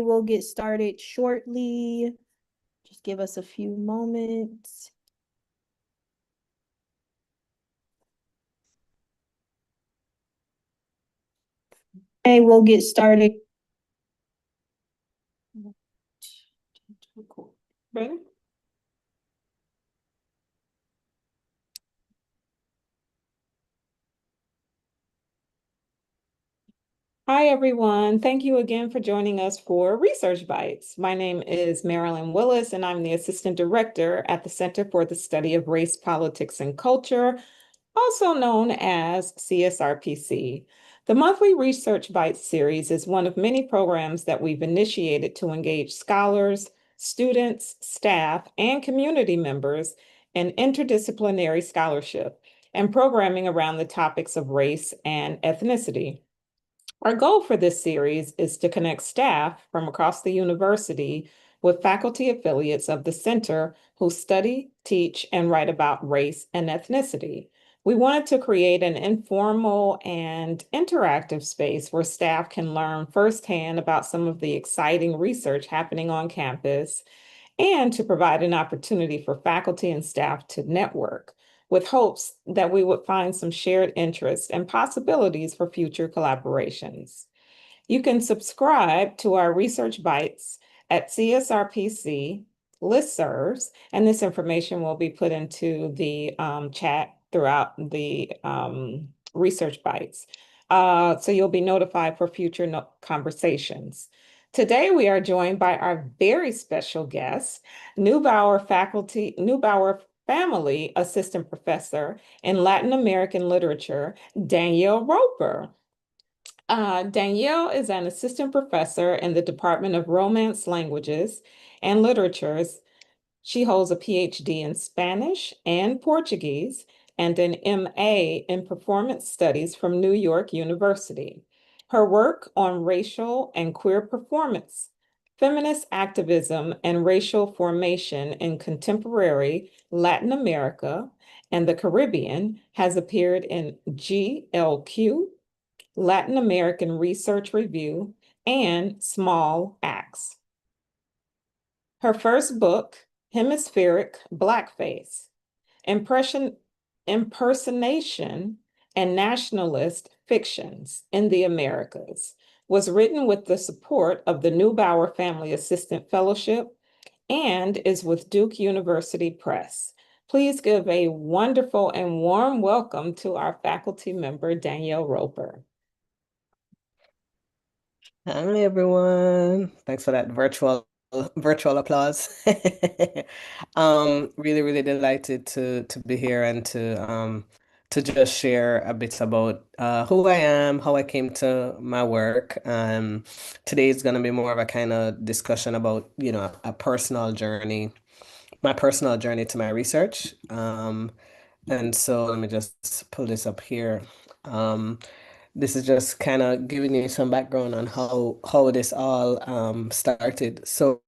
we'll get started shortly. Just give us a few moments. Okay, we'll get started. Ready? Hi, everyone. Thank you again for joining us for Research Bites. My name is Marilyn Willis, and I'm the Assistant Director at the Center for the Study of Race, Politics, and Culture, also known as CSRPC. The monthly Research Bites series is one of many programs that we've initiated to engage scholars, students, staff, and community members in interdisciplinary scholarship and programming around the topics of race and ethnicity. Our goal for this series is to connect staff from across the university with faculty affiliates of the center who study, teach, and write about race and ethnicity. We wanted to create an informal and interactive space where staff can learn firsthand about some of the exciting research happening on campus and to provide an opportunity for faculty and staff to network with hopes that we would find some shared interests and possibilities for future collaborations. You can subscribe to our Research Bites at CSRPC listservs, and this information will be put into the chat throughout the Research Bites. So you'll be notified for future conversations. Today, we are joined by our very special guest, Neubauer Family Assistant Professor in Latin American Literature, Danielle Roper. Danielle is an assistant professor in the Department of Romance Languages and Literatures. She holds a PhD in Spanish and Portuguese and an MA in Performance Studies from New York University. Her work on racial and queer performance, feminist activism, and racial formation in contemporary Latin America and the Caribbean has appeared in GLQ, Latin American Research Review, and Small Axe. Her first book, Hemispheric Blackface, Impersonation and Nationalist Fictions in the Americas, was written with the support of the Neubauer Family Assistant Fellowship and is with Duke University Press. Please give a wonderful and warm welcome to our faculty member, Danielle Roper. Hi everyone. Thanks for that virtual applause. Really delighted to be here and to just share a bit about who I am, how I came to my work. Today is gonna be more of a kind of discussion about, a personal journey, my personal journey to my research. And so let me just pull this up here. Um, this is just kind of giving you some background on how this all started. So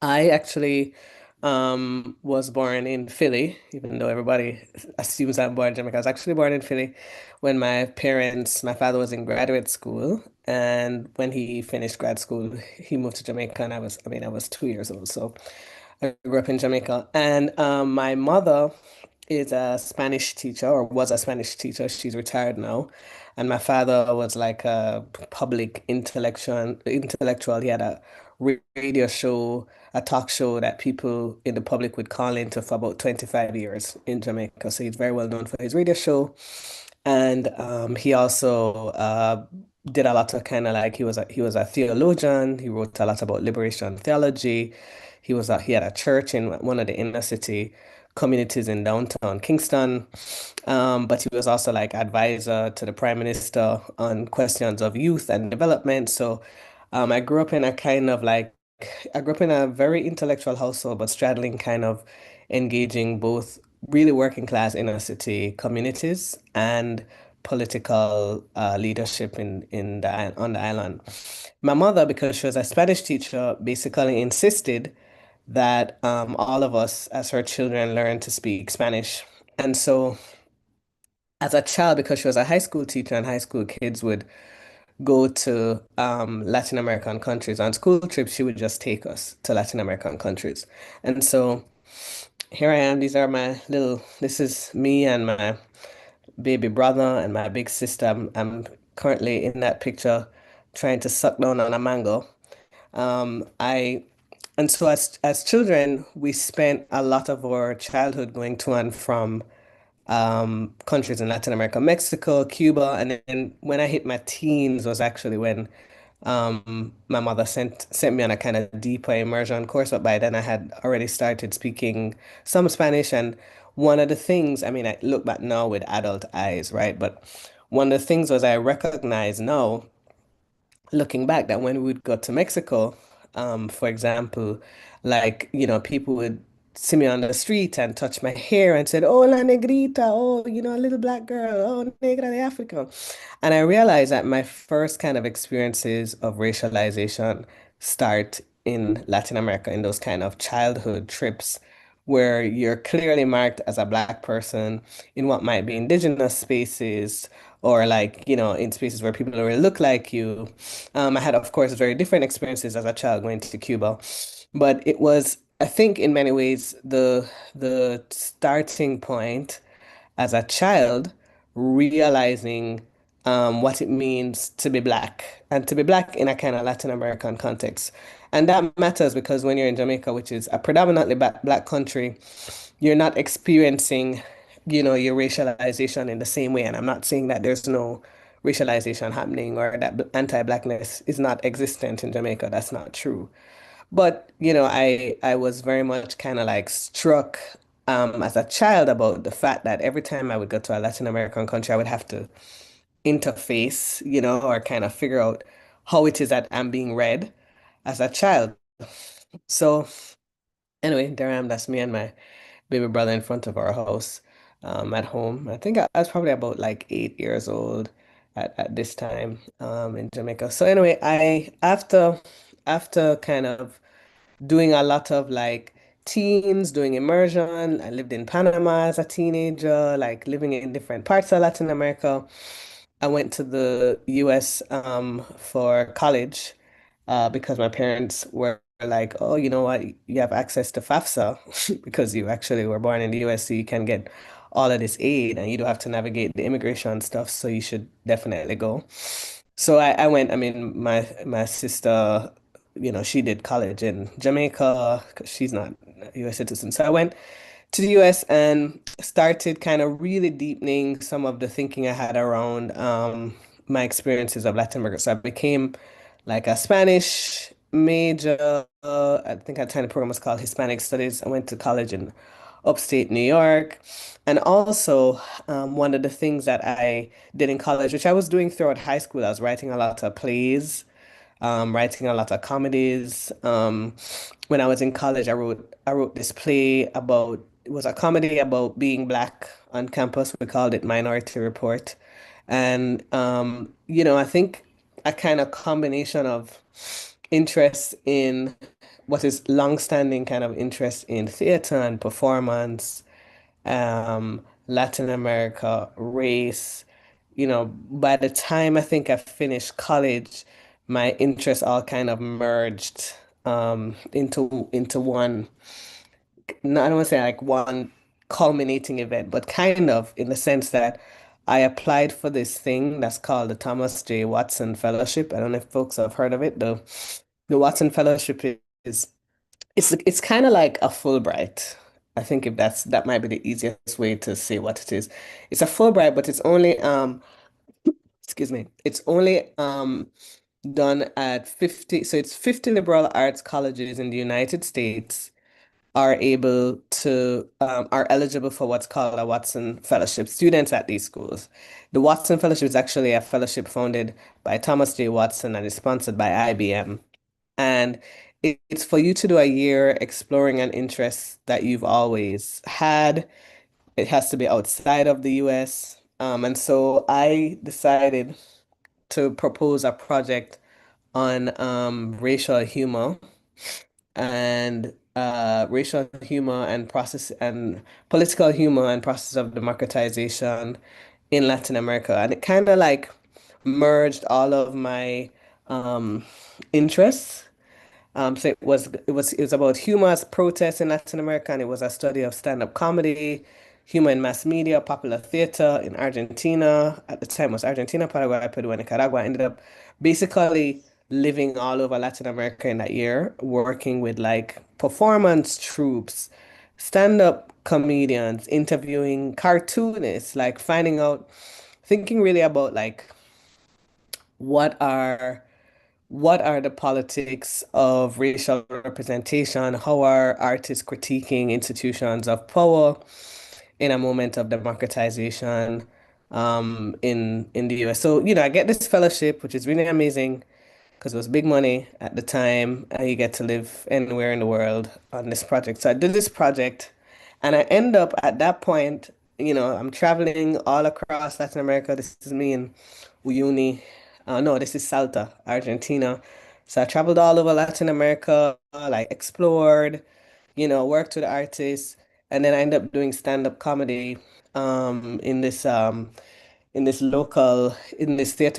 I actually was born in Philly, even though everybody assumes I'm born in Jamaica. I was actually born in Philly when my father was in graduate school, and when he finished grad school, he moved to Jamaica, and I was 2 years old. So I grew up in Jamaica, and my mother is a Spanish teacher or was a Spanish teacher. She's retired now. And my father was like a public intellectual. He had a radio show, a talk show that people in the public would call into for about 25 years in Jamaica. So he's very well known for his radio show. And he also did a lot of kind of like he was a theologian. He wrote a lot about liberation theology. He had a church in one of the inner city communities in downtown Kingston. But he was also like advisor to the prime minister on questions of youth and development. So I grew up in a kind of like I grew up in a very intellectual household, but straddling kind of engaging both really working class inner city communities and political leadership on the island. My mother, because she was a Spanish teacher, basically insisted that all of us as her children learn to speak Spanish. And so as a child, because she was a high school teacher and high school kids would go to Latin American countries on school trips, she would just take us to Latin American countries. And so here I am. These are my little, this is me and my baby brother and my big sister. I'm currently in that picture trying to suck down on a mango. I and so as children, we spent a lot of our childhood going to and from countries in Latin America, Mexico, Cuba, and then when I hit my teens was actually when my mother sent me on a kind of deeper immersion course, but by then I had already started speaking some Spanish. And one of the things, I mean, I look back now with adult eyes, right? But one of the things was I recognize now looking back that when we would go to Mexico, for example, like, people would see me on the street and touch my hair and said, "Oh, la negrita, oh, a little black girl, oh, negra de Africa." And I realized that my first kind of experiences of racialization start in Latin America in those kind of childhood trips where you're clearly marked as a black person in what might be indigenous spaces or like, in spaces where people don't really look like you. I had, of course, very different experiences as a child going to Cuba, but it was, I think, in many ways, the starting point as a child, realizing what it means to be black and to be black in a kind of Latin American context. And that matters because when you're in Jamaica, which is a predominantly black country, you're not experiencing, your racialization in the same way. And I'm not saying that there's no racialization happening or that anti-blackness is not existent in Jamaica. That's not true. But, I was very much kind of like struck as a child about the fact that every time I would go to a Latin American country, I would have to interface, or kind of figure out how it is that I'm being read as a child. So anyway, there I am. That's me and my baby brother in front of our house at home. I think I was probably about like 8 years old at this time in Jamaica. So anyway, I after kind of doing a lot of like teens, doing immersion. I lived in Panama as a teenager, like living in different parts of Latin America. I went to the US for college because my parents were like, oh, you know what? You have access to FAFSA because you actually were born in the US, so you can get all of this aid and you don't have to navigate the immigration stuff. So you should definitely go. So I went, I mean, my sister, she did college in Jamaica because she's not a US citizen. So I went to the US and started kind of really deepening some of the thinking I had around my experiences of Latin America. So I became like a Spanish major. I think at the time the program was called Hispanic Studies. I went to college in upstate New York. And also, one of the things that I did in college, which I was doing throughout high school, I was writing a lot of plays, writing a lot of comedies. When I was in college, I wrote this play about, it was a comedy about being black on campus. We called it Minority Report. And I think a kind of combination of interest in what is long-standing kind of interest in theater and performance, Latin America, race. By the time I think I finished college, my interests all kind of merged into one. No, I don't want to say like one culminating event, but kind of in the sense that I applied for this thing that's called the Thomas J. Watson Fellowship. I don't know if folks have heard of it. The Watson Fellowship is it's kind of like a Fulbright. I think if that might be the easiest way to say what it is. It's a Fulbright, but it's only excuse me, it's only done at 50, so it's 50 liberal arts colleges in the United States are eligible for what's called a Watson Fellowship, students at these schools. The Watson Fellowship is actually a fellowship founded by Thomas J. Watson and is sponsored by IBM. And it's for you to do a year exploring an interest that you've always had. It has to be outside of the US. And so I decided to propose a project on racial humor and racial humor and process and political humor and process of democratization in Latin America. And it kind of like merged all of my um, interests. So it was about humorous protests in Latin America, and it was a study of stand-up comedy, humor in mass media, popular theater in Argentina. At the time, it was Argentina, Paraguay, Peru, and Nicaragua. I ended up basically living all over Latin America in that year, working with like performance troops, stand-up comedians, interviewing cartoonists, like finding out, thinking really about like what are what are the politics of racial representation? How are artists critiquing institutions of power in a moment of democratization in the US? So, I get this fellowship, which is really amazing because it was big money at the time, and you get to live anywhere in the world on this project. So I did this project, and I end up at that point, I'm traveling all across Latin America. This is me in Uyuni. No, this is Salta, Argentina. So I traveled all over Latin America, like explored, worked with artists, and then I ended up doing stand-up comedy in this theater.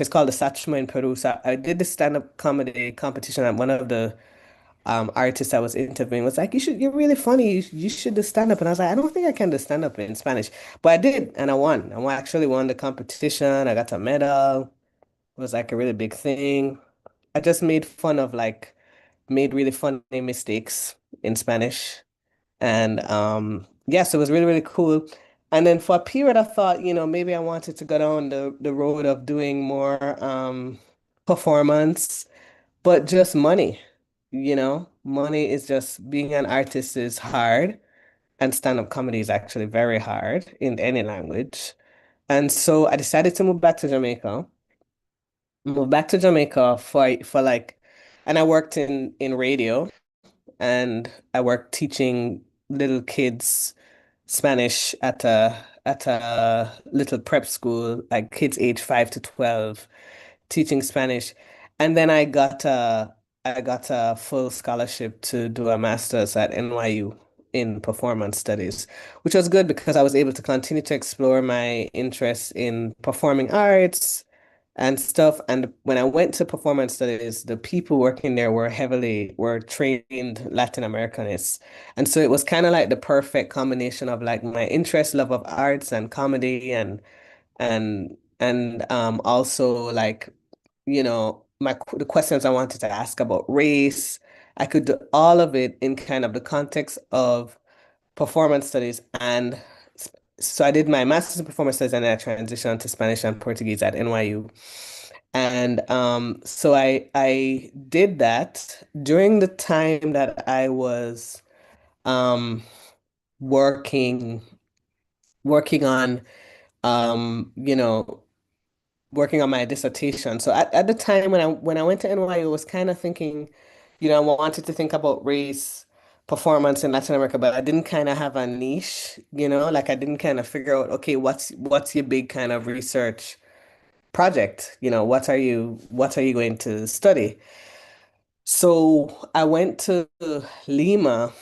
It's called the Satchmo in Peru. So I did this stand-up comedy competition, and one of the artists I was interviewing was like, you're really funny. You should do stand-up. And I was like, I don't think I can do stand-up in Spanish. But I did, and I won. Actually won the competition. I got a medal. It was like a really big thing. I just made really funny mistakes in Spanish. And yes, it was really, really cool. And then for a period, I thought, maybe I wanted to go down the road of doing more performance, but just money. Money is just being an artist is hard, and stand-up comedy is actually very hard in any language. And so I decided to move back to Jamaica. Moved back to Jamaica for like, and I worked in radio, and I worked teaching little kids Spanish at a little prep school, like kids age 5 to 12, teaching Spanish. And then I got a full scholarship to do a master's at NYU in performance studies, which was good because I was able to continue to explore my interest in performing arts and stuff. And when I went to performance studies, the people working there were trained Latin Americanists. And so it was kind of like the perfect combination of like my interest, love of arts and comedy and also like, the questions I wanted to ask about race. I could do all of it in kind of the context of performance studies. And so I did my master's in performance studies, and then I transitioned to Spanish and Portuguese at NYU. And so I did that during the time that I was um working working on um you know working on my dissertation. So at the time when I went to NYU, I was kind of thinking, I wanted to think about race performance in Latin America, but I didn't kind of have a niche, like I didn't kind of figure out, okay, what's your big kind of research project? What are you going to study? So I went to Lima.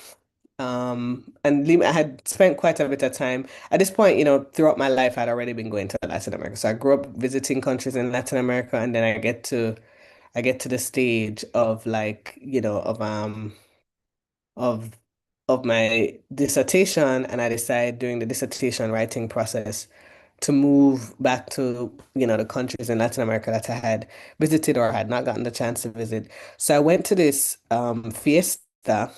And Lima, I had spent quite a bit of time. At this point, throughout my life, I'd already been going to Latin America. So I grew up visiting countries in Latin America, and then I get to the stage of like, of my dissertation, and I decide during the dissertation writing process to move back to, the countries in Latin America that I had visited or had not gotten the chance to visit. So I went to this fiesta,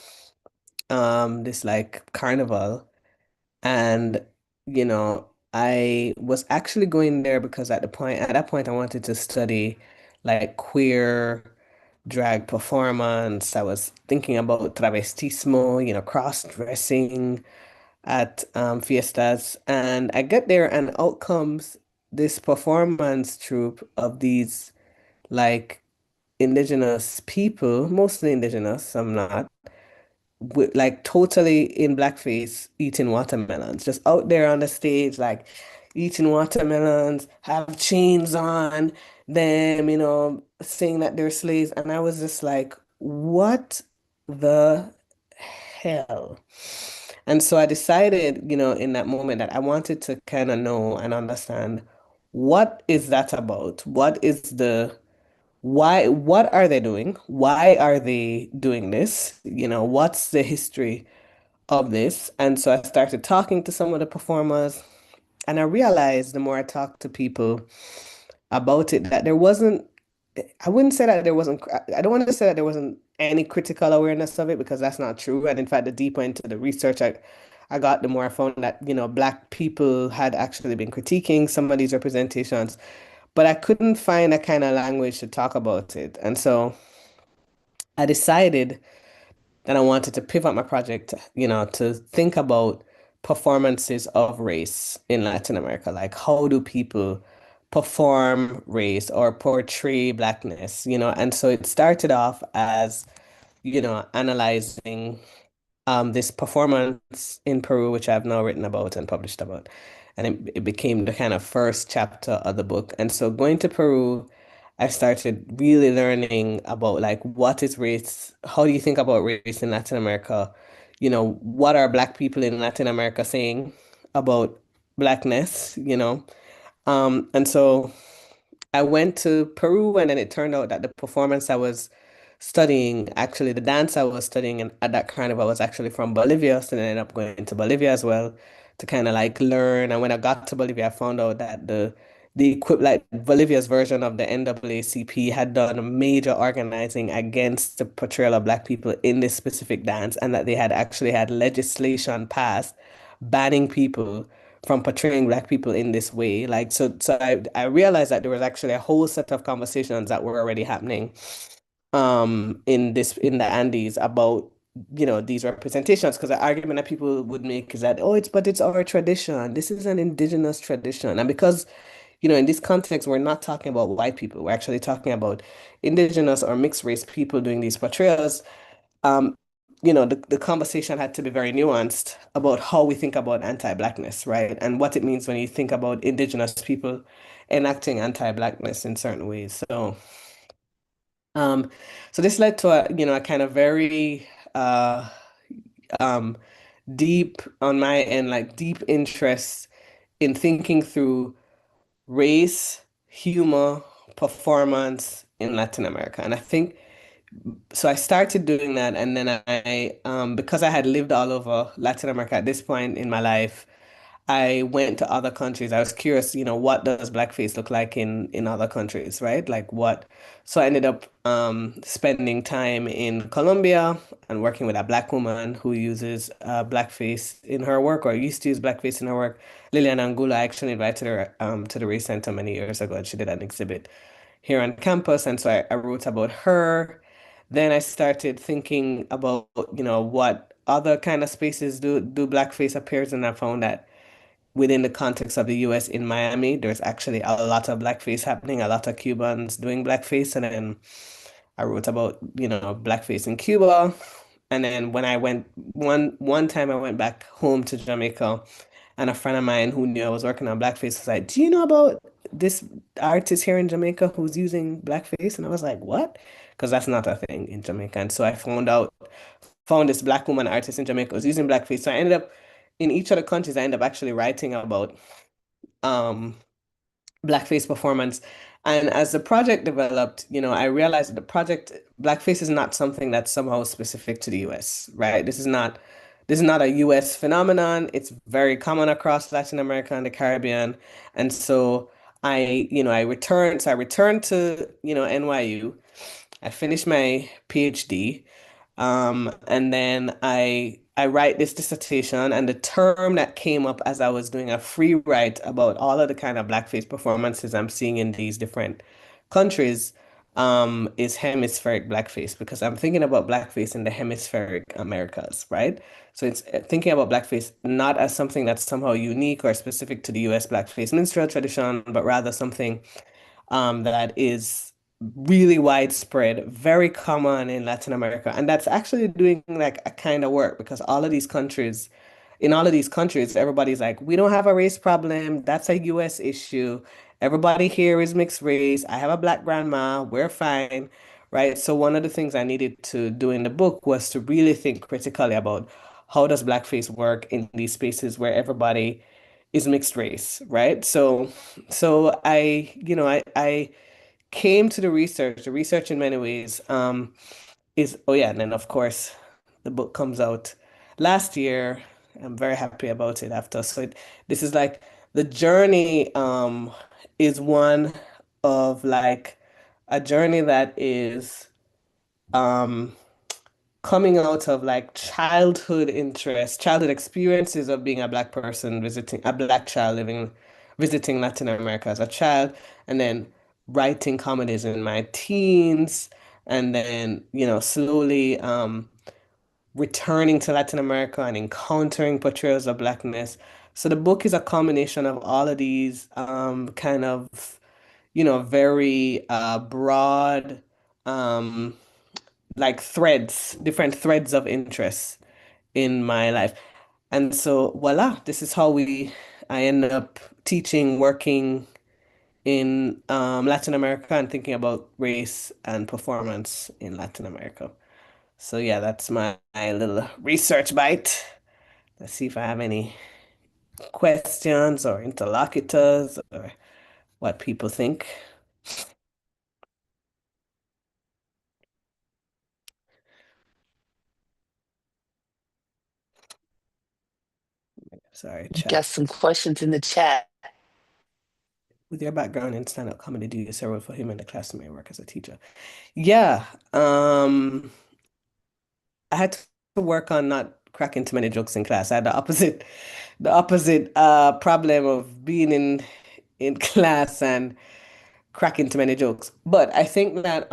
this like carnival, and I was actually going there because at that point I wanted to study like queer drag performance. I was thinking about travestismo, cross-dressing at fiestas, and I get there, and out comes this performance troupe of these like indigenous people, mostly indigenous, some not, with like totally in blackface eating watermelons, just out there on the stage, like eating watermelons, have chains on them, saying that they're slaves. And I was just like, what the hell? And so I decided, in that moment that I wanted to kind of know and understand what is that about? What are they doing? Why are they doing this? What's the history of this? And so I started talking to some of the performers, and I realized the more I talked to people about it that there wasn't, I wouldn't say that there wasn't, I don't want to say that there wasn't any critical awareness of it because that's not true. And in fact, the deeper into the research I got, the more I found that, Black people had actually been critiquing some of these representations, but I couldn't find a kind of language to talk about it. And so I decided that I wanted to pivot my project, to think about performances of race in Latin America. Like, how do people perform race or portray Blackness, And so it started off as, analyzing this performance in Peru, which I've now written about and published about. And it became the kind of first chapter of the book. And so going to Peru, I started really learning about like what is race? How do you think about race in Latin America? What are Black people in Latin America saying about Blackness, And so I went to Peru, and then it turned out that the performance I was studying, actually the dance I was studying at that carnival was actually from Bolivia. So then I ended up going to Bolivia as well to kind of like learn. And when I got to Bolivia, I found out that like Bolivia's version of the NAACP had done a major organizing against the portrayal of Black people in this specific dance, and that they had actually had legislation passed banning people from portraying Black people in this way. Like, so I realized that there was actually a whole set of conversations that were already happening in the Andes about these representations, because the argument that people would make is that, oh, it's our tradition, this is an indigenous tradition. And because in this context we're not talking about white people, we're actually talking about indigenous or mixed race people doing these portrayals. um the conversation had to be very nuanced about how we think about anti-Blackness, right? And what it means when you think about indigenous people enacting anti-Blackness in certain ways. Um, so this led to a kind of very um deep on my end, like deep interest in thinking through race, humor, performance in Latin America. And I think so I started doing that, and then because I had lived all over Latin America at this point in my life, I went to other countries. I was curious, what does blackface look like in other countries, right? Like what? So I ended up spending time in Colombia and working with a Black woman who uses blackface in her work, or used to use blackface in her work. Lilian Angula, I actually invited her to the Race Center many years ago, and she did an exhibit here on campus, and so I wrote about her. Then I started thinking about, what other kind of spaces do blackface appears, and I found that within the context of the US in Miami, there's actually a lot of blackface happening, a lot of Cubans doing blackface. And then I wrote about, blackface in Cuba. And then when I went one time I went back home to Jamaica, and a friend of mine who knew I was working on blackface was like, "Do you know about this artist here in Jamaica who's using blackface?" And I was like, "What?" Because that's not a thing in Jamaica. And so I found this Black woman artist in Jamaica who's using blackface. So I ended up in each of the countries, I ended up actually writing about um blackface performance. And as the project developed, I realized that the project blackface is not something that's somehow specific to the US, right? This is not a US phenomenon. It's very common across Latin America and the Caribbean. And so I returned to, NYU. I finished my PhD. And then I write this dissertation, and the term that came up as I was doing a free write about all of the kind of blackface performances I'm seeing in these different countries is hemispheric blackface, because I'm thinking about blackface in the hemispheric Americas, right? So it's thinking about blackface not as something that's somehow unique or specific to the US blackface minstrel tradition, but rather something that is really widespread, very common in Latin America. And that's actually doing like a kind of work, because in all of these countries, everybody's like, we don't have a race problem. That's a US issue. Everybody here is mixed race. I have a Black grandma. We're fine. Right. So one of the things I needed to do in the book was to really think critically about how does blackface work in these spaces where everybody is mixed race, right? So I came to the research. The research in many ways is, oh yeah, and then of course the book comes out last year. I'm very happy about it after. This is like the journey is one of like a journey that is um coming out of like childhood interests, childhood experiences of being a black person, visiting a black child visiting Latin America as a child, and then writing comedies in my teens, and then, slowly returning to Latin America and encountering portrayals of blackness. So the book is a combination of all of these kind of, very broad um like threads, different threads of interest in my life. And so voila, this is how I end up teaching, working in Latin America and thinking about race and performance in Latin America. So yeah, that's my little research bite. Let's see if I have any questions or interlocutors or what people think. Sorry, Got chat. some questions in the chat. With your background in stand-up comedy, do you serve for him in the classroom or work as a teacher? Yeah, I had to work on not cracking too many jokes in class. I had the opposite problem of being in class and cracking too many jokes. But I think that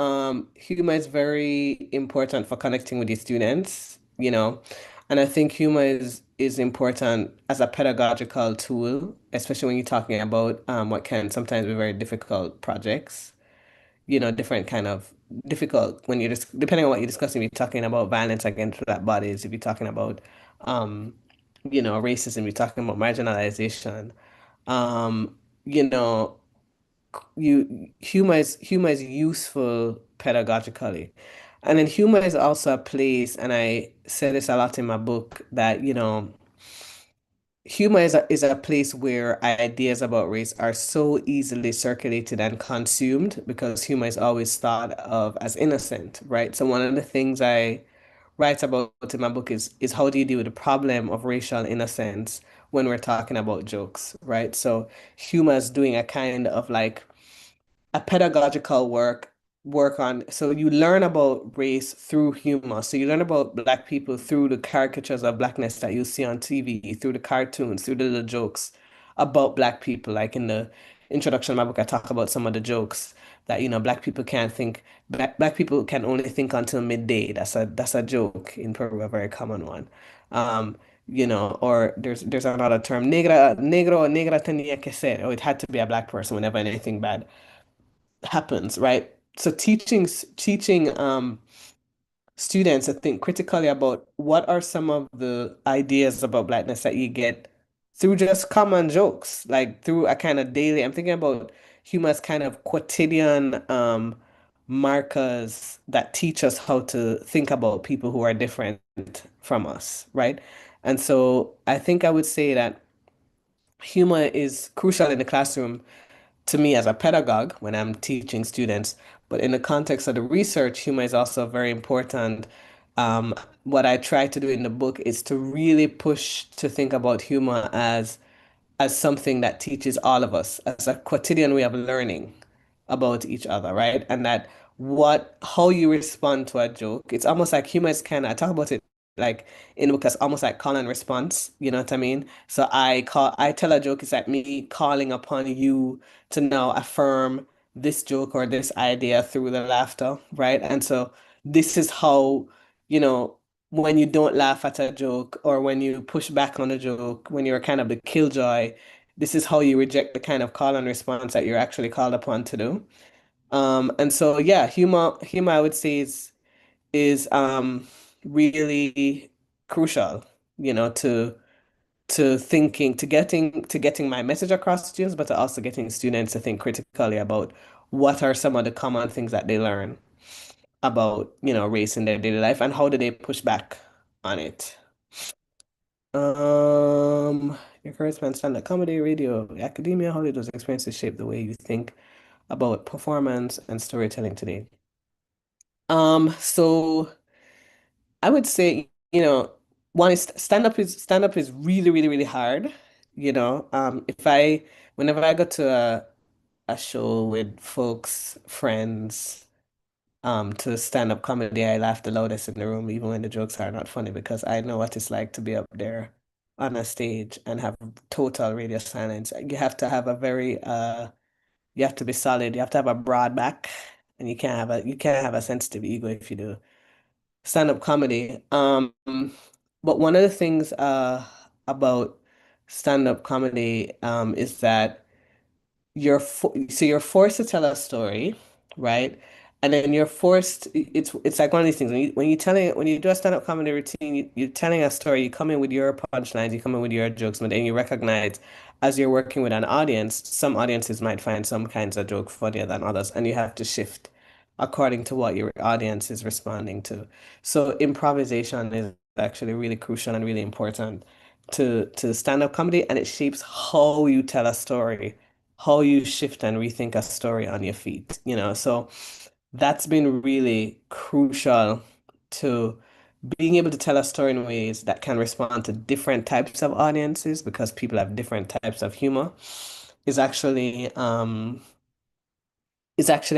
humor is very important for connecting with your students, and I think humor is important as a pedagogical tool, especially when you're talking about what can sometimes be very difficult projects, different kind of difficult when you're just depending on what you're discussing, if you're talking about violence against black bodies, if you're talking about um, racism, you're talking about marginalization. Um, you know, humor is useful pedagogically. And then humor is also a place, and I say this a lot in my book, that humor is a place where ideas about race are so easily circulated and consumed because humor is always thought of as innocent, right? So one of the things I write about in my book is how do you deal with the problem of racial innocence when we're talking about jokes, right? So humor is doing a kind of like a pedagogical work on, so you learn about race through humor. So you learn about black people through the caricatures of blackness that you see on TV, through the cartoons, through the little jokes about black people. Like in the introduction of my book, I talk about some of the jokes that, black people can't think, black people can only think until midday. That's a joke in Peru, a very common one. Um, or there's another term, negro, negra tenía que ser, or it had to be a black person whenever anything bad happens, right? So teaching students to think critically about what are some of the ideas about blackness that you get through just common jokes, like through a kind of daily. I'm thinking about humor as kind of quotidian markers that teach us how to think about people who are different from us, right? And so I think I would say that humor is crucial in the classroom to me as a pedagogue when I'm teaching students. But in the context of the research, humor is also very important. Um, what I try to do in the book is to really push to think about humor as something that teaches all of us, as a quotidian way of learning about each other, right? And that how you respond to a joke, it's almost like humor is kind of, I talk about it like in the book as almost like call and response, you know what I mean? So I tell a joke, it's like me calling upon you to now affirm this joke or this idea through the laughter, right? And so this is how, you know, when you don't laugh at a joke or when you push back on a joke, when you're kind of the killjoy, this is how you reject the kind of call and response that you're actually called upon to do. And so yeah, humor I would say is really crucial, to thinking, to getting my message across to students, but to also getting students to think critically about what are some of the common things that they learn about, race in their daily life and how do they push back on it. Your career span stand-up comedy, radio, academia, how did those experiences shape the way you think about performance and storytelling today? So I would say, one is stand up is really, really, really hard. If I whenever I go to a show with folks, friends, to stand-up comedy, I laugh the loudest in the room, even when the jokes are not funny, because I know what it's like to be up there on a stage and have total radio silence. You have to be solid, you have to have a broad back, and you can't have a sensitive ego if you do stand-up comedy. But one of the things about stand-up comedy is that you're forced to tell a story, right? And then you're forced. It's like one of these things when you do a stand-up comedy routine, you're telling a story. You come in with your punchlines, you come in with your jokes, but then you recognize as you're working with an audience, some audiences might find some kinds of joke funnier than others, and you have to shift according to what your audience is responding to. So improvisation is actually really crucial and really important to stand-up comedy, and it shapes how you tell a story, how you shift and rethink a story on your feet, So that's been really crucial to being able to tell a story in ways that can respond to different types of audiences because people have different types of humor is actually I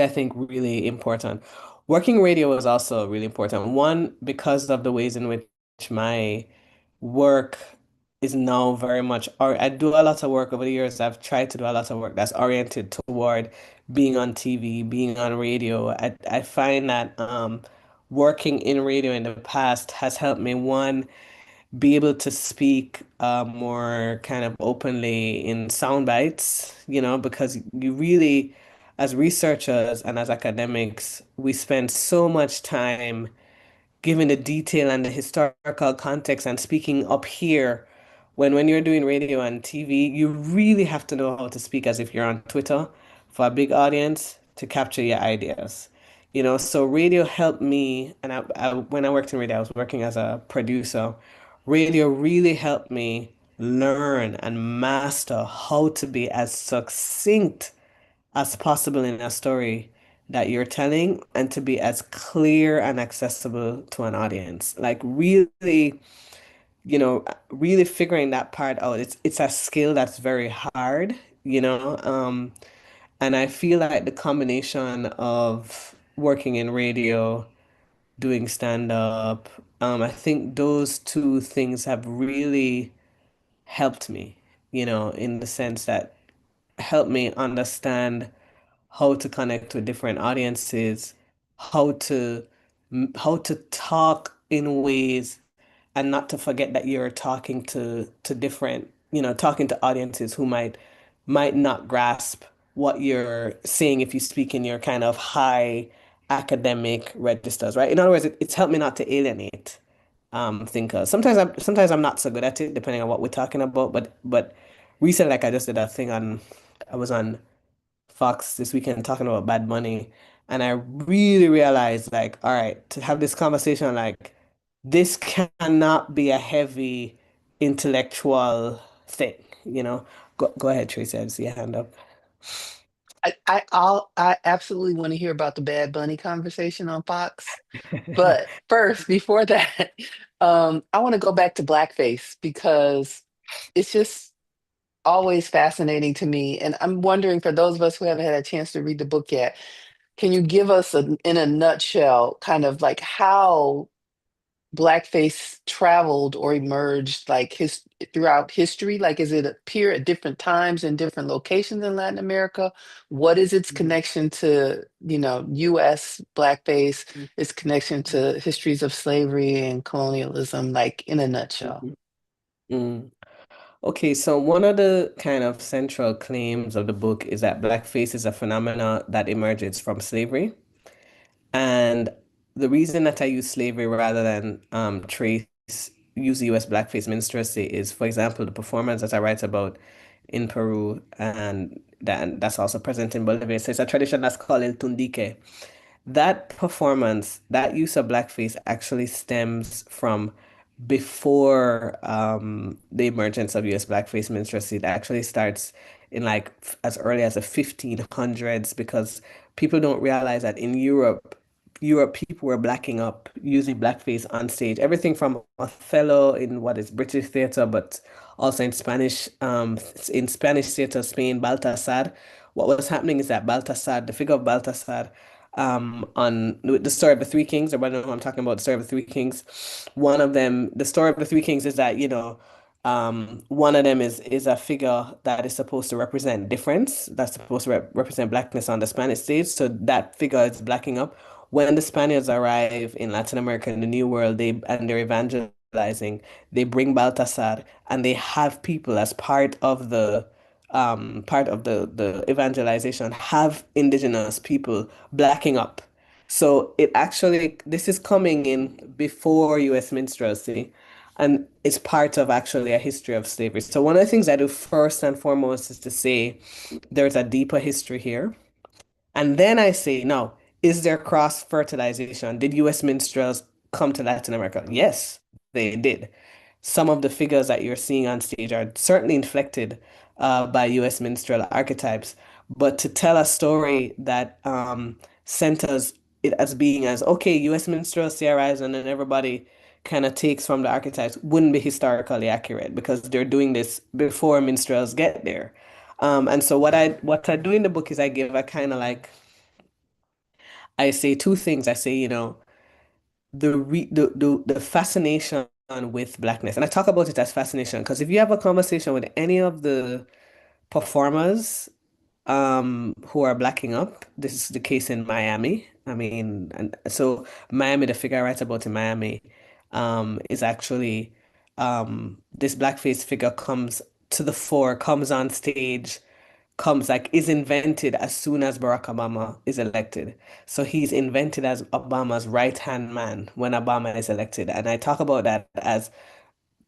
think, really important. Working radio is also really important. One, because of the ways in which my work is now very much, or I do a lot of work over the years. I've tried to do a lot of work that's oriented toward being on TV, being on radio. I find that working in radio in the past has helped me, one, be able to speak more kind of openly in sound bites, because you really, as researchers and as academics, we spend so much time giving the detail and the historical context and speaking up here when you're doing radio and TV, you really have to know how to speak as if you're on Twitter for a big audience to capture your ideas. So radio helped me, and when I worked in radio, I was working as a producer. Radio really helped me learn and master how to be as succinct as possible in a story that you're telling and to be as clear and accessible to an audience. Like really, really figuring that part out. It's a skill that's very hard, and I feel like the combination of working in radio, doing stand up, I think those two things have really helped me, in the sense that helped me understand how to connect with different audiences, how to how to talk in ways and not to forget that you're talking to different, talking to audiences who might not grasp what you're saying if you speak in your kind of high academic registers, right? In other words, it's helped me not to alienate thinkers. Sometimes I'm not so good at it, depending on what we're talking about. But recently, like I just did a thing I was on Fox this weekend talking about Bad Money, and I really realized, like, all right, to have this conversation, like, this cannot be a heavy intellectual thing, you know? Go ahead, Tracy. I see your hand up. I absolutely want to hear about the Bad Bunny conversation on Fox. But first, before that, I want to go back to blackface because it's just always fascinating to me. And I'm wondering, for those of us who haven't had a chance to read the book yet, can you give us in a nutshell, kind of like how blackface traveled or emerged, like throughout history? Like, is it appear at different times in different locations in Latin America? What is its Mhm. connection to, US blackface, its connection to histories of slavery and colonialism, like in a nutshell? Mhm. Mm. Okay, so one of the kind of central claims of the book is that blackface is a phenomena that emerges from slavery. And the reason that I use slavery rather than use US blackface minstrelsy is, for example, the performance that I write about in Peru and that's also present in Bolivia. So it's a tradition that's called El Tundique. That performance, that use of blackface actually stems from before the emergence of US blackface minstrelsy. It actually starts in like as early as the 1500s because people don't realize that in Europe people were blacking up using blackface on stage. Everything from Othello in what is British theater, but also in Spanish theater, Spain, Baltasar. What was happening is that Baltasar, the figure of Baltasar, on the story of the Three Kings, or I don't know who I'm talking about, the story of the Three Kings. One of them, the story of the Three Kings is that, one of them is a figure that is supposed to represent difference, that's supposed to represent blackness on the Spanish stage. So that figure is blacking up. When the Spaniards arrive in Latin America in the New World, they're evangelizing, they bring Baltasar and they have people as part of the evangelization have indigenous people blacking up. So this is coming in before US minstrelsy, and it's part of actually a history of slavery. So one of the things I do first and foremost is to say there's a deeper history here. And then I say, now, is there cross fertilization? Did US minstrels come to Latin America? Yes, they did. Some of the figures that you're seeing on stage are certainly inflected by US minstrel archetypes, but to tell a story that centers it as being as okay, US minstrels theorize and then everybody kind of takes from the archetypes wouldn't be historically accurate because they're doing this before minstrels get there. And so what I do in the book is I give a kind of like I say two things. I say, the fascination with blackness. And I talk about it as fascination because if you have a conversation with any of the performers who are blacking up, this is the case in Miami. I mean, and so Miami, the figure I write about in Miami, is actually this blackface figure comes to the fore, comes on stage comes like is invented as soon as Barack Obama is elected. So he's invented as Obama's right-hand man when Obama is elected. And I talk about that as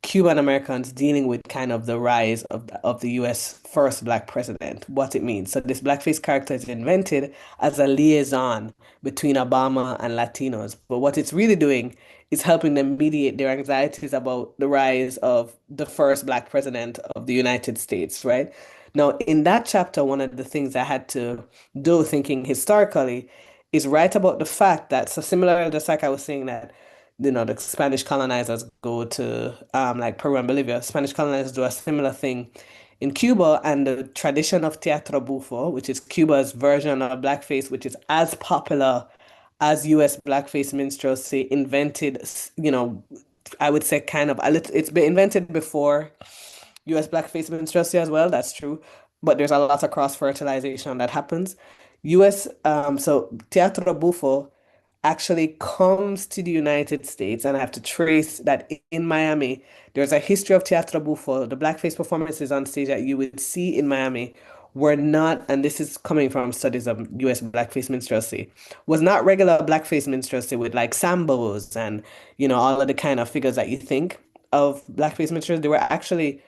Cuban Americans dealing with kind of the rise of the US first black president, what it means. So this blackface character is invented as a liaison between Obama and Latinos. But what it's really doing is helping them mediate their anxieties about the rise of the first black president of the United States, right? Now, in that chapter, one of the things I had to do thinking historically is write about the fact that, so similar, just like I was saying that the Spanish colonizers go to like Peru and Bolivia. Spanish colonizers do a similar thing in Cuba, and the tradition of teatro bufo, which is Cuba's version of blackface, which is as popular as US blackface minstrelsy, invented, I would say kind of it's been invented before US blackface minstrelsy as well, that's true. But there's a lot of cross-fertilization that happens. So Teatro Bufo actually comes to the United States, and I have to trace that in Miami. There's a history of Teatro Bufo. The blackface performances on stage that you would see in Miami were not, and this is coming from studies of US blackface minstrelsy, was not regular blackface minstrelsy with like sambos and, all of the kind of figures that you think of blackface minstrels. They were actually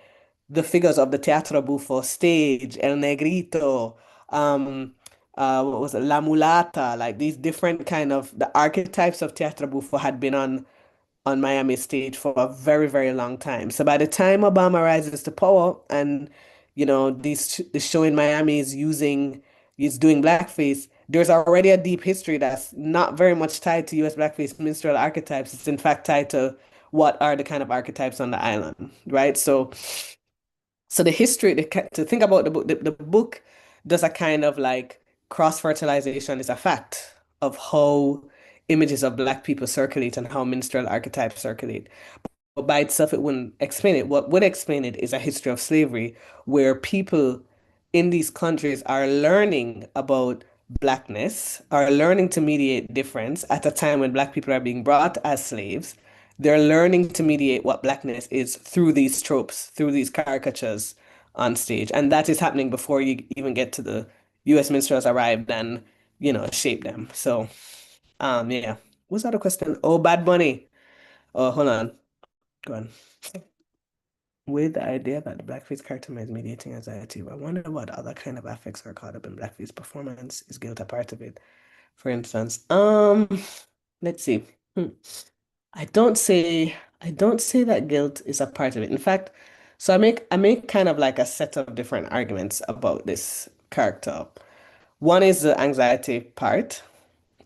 the figures of the Teatro Bufo stage, El Negrito, what was it, La Mulata, like these different kind of the archetypes of Teatro Bufo had been on Miami stage for a very, very long time. So by the time Obama rises to power and the show in Miami is doing blackface, there's already a deep history that's not very much tied to US blackface minstrel archetypes. It's in fact tied to what are the kind of archetypes on the island, right? So the history, to think about the book does a kind of like cross-fertilization is a fact of how images of Black people circulate and how minstrel archetypes circulate. But by itself, it wouldn't explain it. What would explain it is a history of slavery where people in these countries are learning about Blackness, are learning to mediate difference at a time when Black people are being brought as slaves. They're learning to mediate what Blackness is through these tropes, through these caricatures on stage. And that is happening before you even get to the US minstrels arrived and, shape them. So, yeah. What's the other question? Oh, Bad Bunny. Oh, hold on. Go on. With the idea that the blackface character is mediating anxiety, I wonder what other kind of affects are caught up in blackface performance. Is guilt a part of it? For instance, let's see. I don't say I don't say that guilt is a part of it. In fact, so I make kind of like a set of different arguments about this character. One is the anxiety part.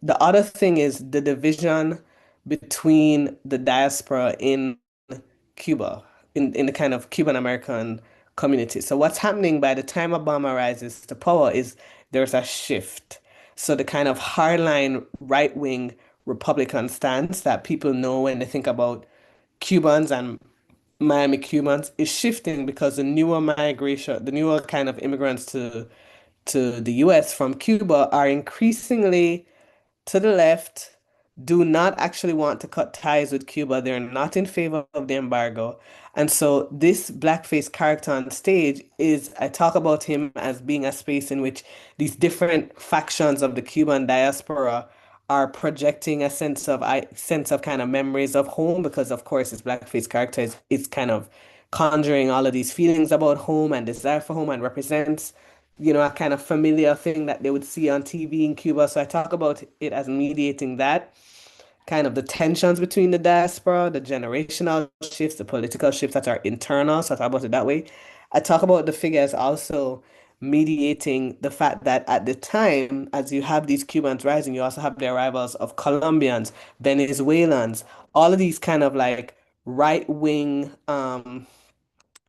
The other thing is the division between the diaspora in Cuba, in the kind of Cuban American community. So what's happening by the time Obama rises to power is there's a shift. So the kind of hardline right-wing Republican stance that people know when they think about Cubans and Miami Cubans is shifting because the newer kind of immigrants to the US from Cuba are increasingly to the left, do not actually want to cut ties with Cuba. They're not in favor of the embargo. And so this blackface character on stage is, I talk about him as being a space in which these different factions of the Cuban diaspora are projecting a sense of kind of memories of home because of course his blackface character is kind of conjuring all of these feelings about home and desire for home and represents a kind of familiar thing that they would see on TV in Cuba. So I talk about it as mediating that kind of the tensions between the diaspora, the generational shifts, the political shifts that are internal. So I talk about it that way. I talk about the figure as also mediating the fact that at the time, as you have these Cubans rising, you also have the arrivals of Colombians, Venezuelans, all of these kind of like right-wing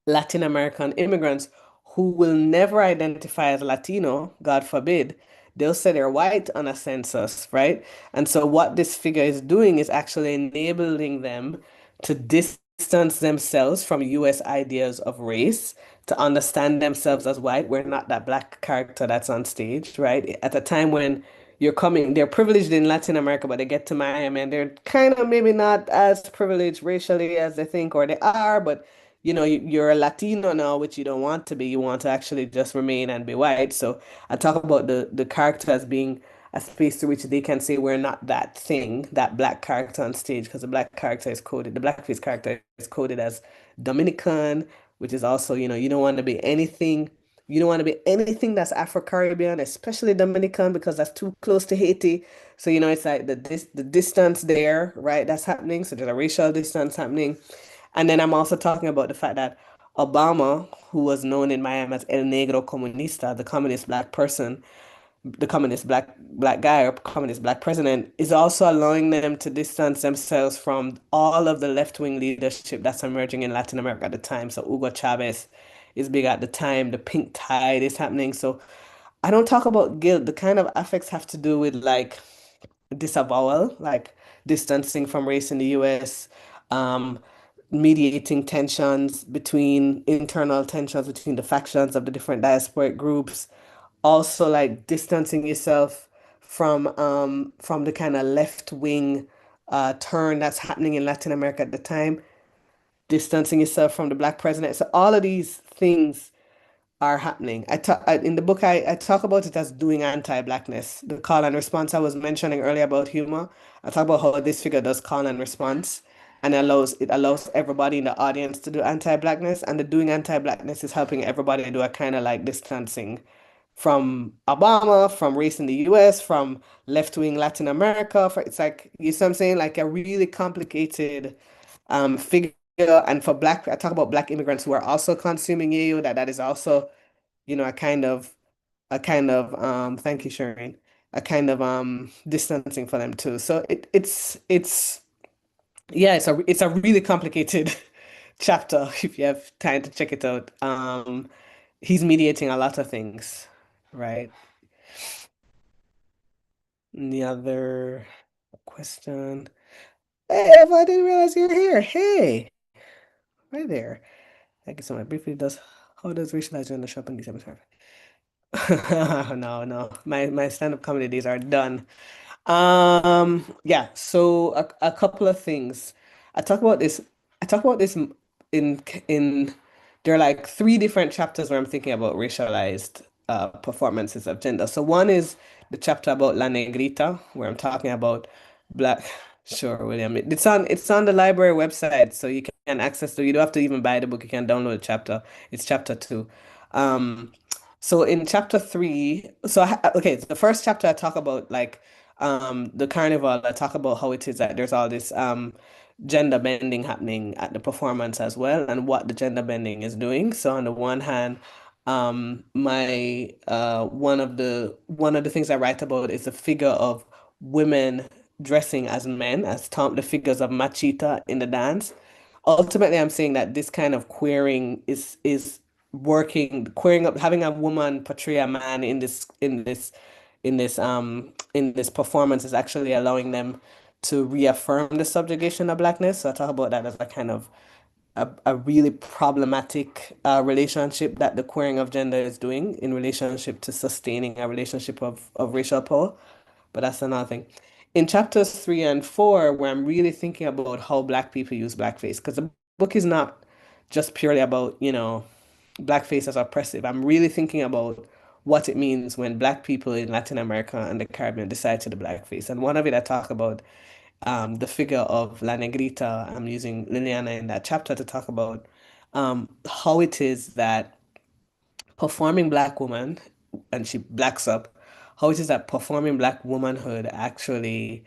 Latin American immigrants who will never identify as Latino, God forbid, they'll say they're white on a census, right? And so what this figure is doing is actually enabling them to distance themselves from US ideas of race, to understand themselves as white. We're not that black character that's on stage, right? At a time when they're privileged in Latin America, but they get to Miami and they're kind of maybe not as privileged racially as they think, or they are, but you're a Latino now, which you don't want to be. You want to actually just remain and be white. So I talk about the character as being a space to which they can say we're not that thing, that black character on stage, because the blackface character is coded as Dominican, which is also, you don't want to be anything that's Afro-Caribbean, especially Dominican, because that's too close to Haiti. So, it's like the distance there, right? That's happening. So there's a racial distance happening. And then I'm also talking about the fact that Obama, who was known in Miami as El Negro Comunista, the communist black person, the communist black guy or communist black president, is also allowing them to distance themselves from all of the left-wing leadership that's emerging in Latin America at the time. So Hugo Chavez is big at the time. The pink tide is happening. So I don't talk about guilt. The kind of affects have to do with like disavowal, like distancing from race in the US, um, mediating internal tensions between the factions of the different diasporic groups, also like distancing yourself from the kind of left wing turn that's happening in Latin America at the time, distancing yourself from the black president. So all of these things are happening. In the book I talk about it as doing anti-blackness. The call and response I was mentioning earlier about humor. I talk about how this figure does call and response and it allows everybody in the audience to do anti-blackness, and the doing anti-blackness is helping everybody do a kind of like distancing from Obama, from race in the US, from left-wing Latin America. It's like, you see what I'm saying? Like a really complicated figure. And for black, I talk about black immigrants who are also consuming yayo, that is also, thank you, Shireen, a kind of distancing for them too. So it's yeah, it's a really complicated chapter if you have time to check it out. He's mediating a lot of things, right? Any other question? Hey, Eva, I didn't realize you're here. Hey, right there. Thank you so much. Briefly, how does racializing in the shop in December? No, no. My stand-up comedy days are done. Yeah, so a couple of things. I talk about this, I talk about this in there are like three different chapters where I'm thinking about racialized performances of gender. So one is the chapter about La Negrita, where I'm talking about black. Sure, William. It's on the library website, so you can access you don't have to even buy the book, you can download the chapter. It's chapter two. Um, so in chapter three, okay, the first chapter I talk about like the carnival. I talk about how it is that there's all this gender bending happening at the performance as well, and what the gender bending is doing. So on the one hand, my one of the things I write about is the figure of women dressing as men, as Tom, the figures of Machita in the dance. Ultimately, I'm saying that this kind of queering is working, queering up, having a woman portray a man in this performance is actually allowing them to reaffirm the subjugation of blackness. So I talk about that as a kind of a really problematic relationship that the queering of gender is doing in relationship to sustaining a relationship of racial power. But that's another thing. In chapters 3 and 4, where I'm really thinking about how black people use blackface, because the book is not just purely about, blackface as oppressive. I'm really thinking about what it means when black people in Latin America and the Caribbean decide to do blackface. And one of it I talk about the figure of La Negrita. I'm using Liliana in that chapter to talk about how it is that performing black woman, and she blacks up, how it is that performing black womanhood actually